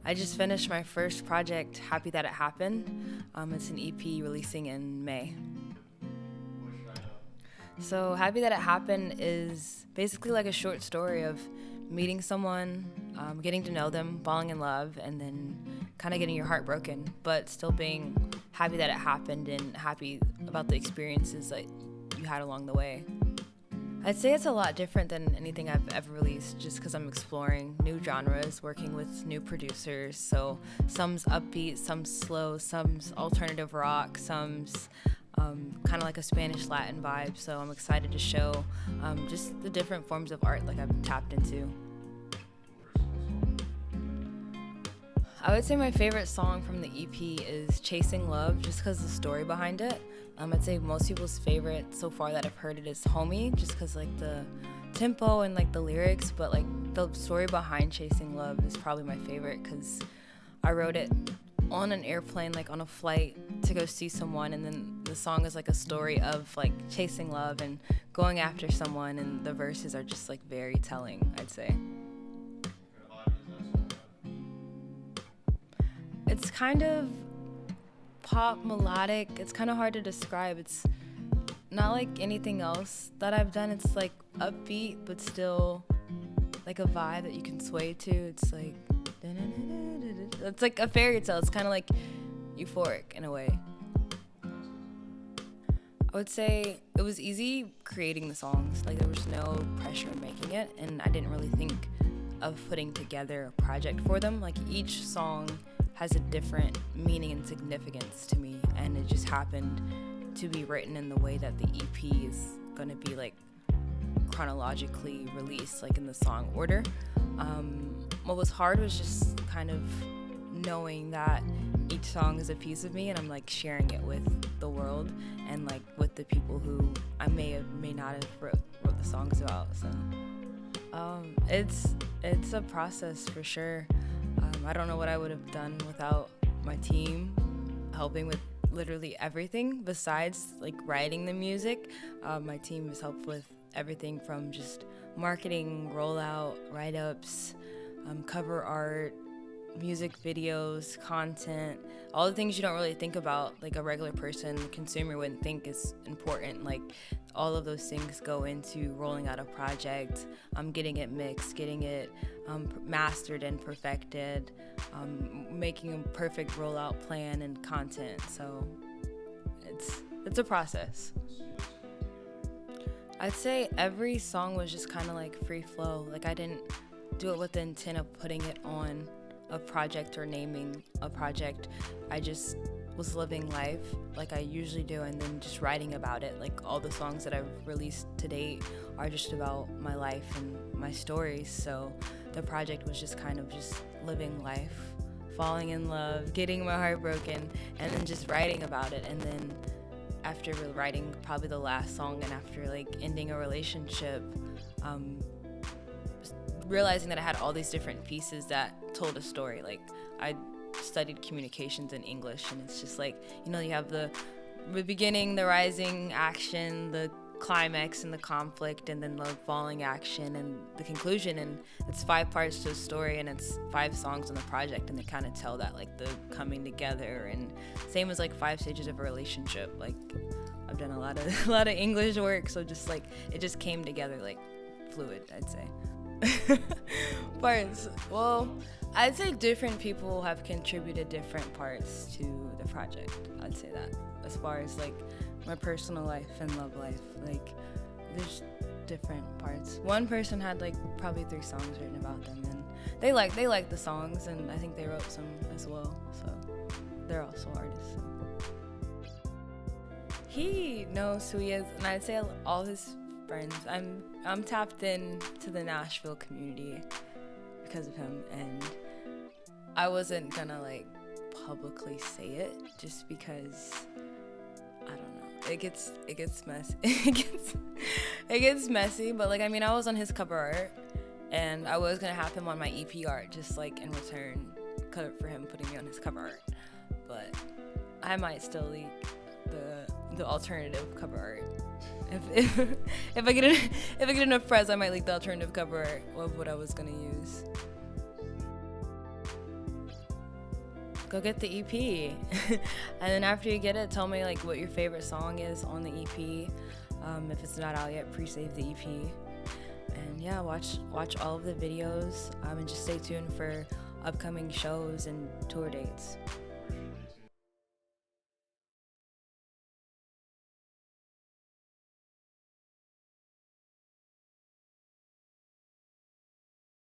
I just finished my first project, Happy That It Happened. It's an EP releasing in May. So Happy That It Happened is basically like a short story of meeting someone, getting to know them, falling in love, and then kind of getting your heart broken, but still being happy that it happened and happy about the experiences that you had along the way. I'd say it's a lot different than anything I've ever released just because I'm exploring new genres, working with new producers. So some's upbeat, some's slow, some's alternative rock, some's kind of like a Spanish Latin vibe. So I'm excited to show just the different forms of art like I've tapped into. I would say my favorite song from the EP is Chasing Love, just because the story behind it. I'd say most people's favorite so far that I've heard it is Homie, just because like the tempo and like the lyrics, but like the story behind Chasing Love is probably my favorite because I wrote it on an airplane, like on a flight to go see someone, and then the song is like a story of like chasing love and going after someone, and the verses are just like very telling, I'd say. It's kind of pop melodic. It's kind of hard to describe. It's not like anything else that I've done. It's like upbeat, but still like a vibe that you can sway to. It's like a fairy tale. It's kind of like euphoric in a way. I would say it was easy creating the songs. Like there was no pressure in making it, and I didn't really think of putting together a project for them. Like each song has a different meaning and significance to me, and it just happened to be written in the way that the EP is going to be like chronologically released, like in the song order. What was hard was just kind of knowing that each song is a piece of me, and I'm like sharing it with the world and like with the people who I may not have wrote the songs about. So it's a process for sure. I don't know what I would have done without my team helping with literally everything besides like writing the music. My team has helped with everything from just marketing, rollout, write-ups, cover art, music videos, content, all the things you don't really think about, like a regular person, consumer wouldn't think is important. Like all of those things go into rolling out a project, getting it mixed, getting it mastered and perfected, making a perfect rollout plan and content. So it's a process. I'd say every song was just kind of like free flow. Like I didn't do it with the intent of putting it on a project or naming a project. I just was living life like I usually do, and then just writing about it. Like all the songs that I've released to date are just about my life and my stories. So the project was just kind of just living life, falling in love, getting my heart broken, and then just writing about it. And then after writing probably the last song and after like ending a relationship, realizing that I had all these different pieces that told a story. Like I studied communications in English, and it's just like, you have the beginning, the rising action, the climax and the conflict, and then the falling action and the conclusion, and it's 5 parts to a story, and it's 5 songs on the project, and they kind of tell that like the coming together, and same as like 5 stages of a relationship. Like I've done a lot of English work, so just like it just came together like fluid, I'd say. Parts. Well, I'd say different people have contributed different parts to the project. I'd say that as far as like my personal life and love life, like there's different parts. One person had like probably 3 songs written about them, and they like the songs, and I think they wrote some as well, so they're also artists. He knows who he is, and I'd say all his friends. I'm tapped in to the Nashville community because of him, and I wasn't gonna like publicly say it just because I don't know. It gets messy. it gets messy, but like I mean, I was on his cover art, and I was gonna have him on my EP art, just like in return for him putting me on his cover art. But I might still leak the alternative cover art. If I get enough press, I might leak the alternative cover art of what I was gonna use. go get the EP. And then after you get it, tell me like what your favorite song is on the EP. If it's not out yet, pre-save the EP. And yeah, watch all of the videos, and just stay tuned for upcoming shows and tour dates.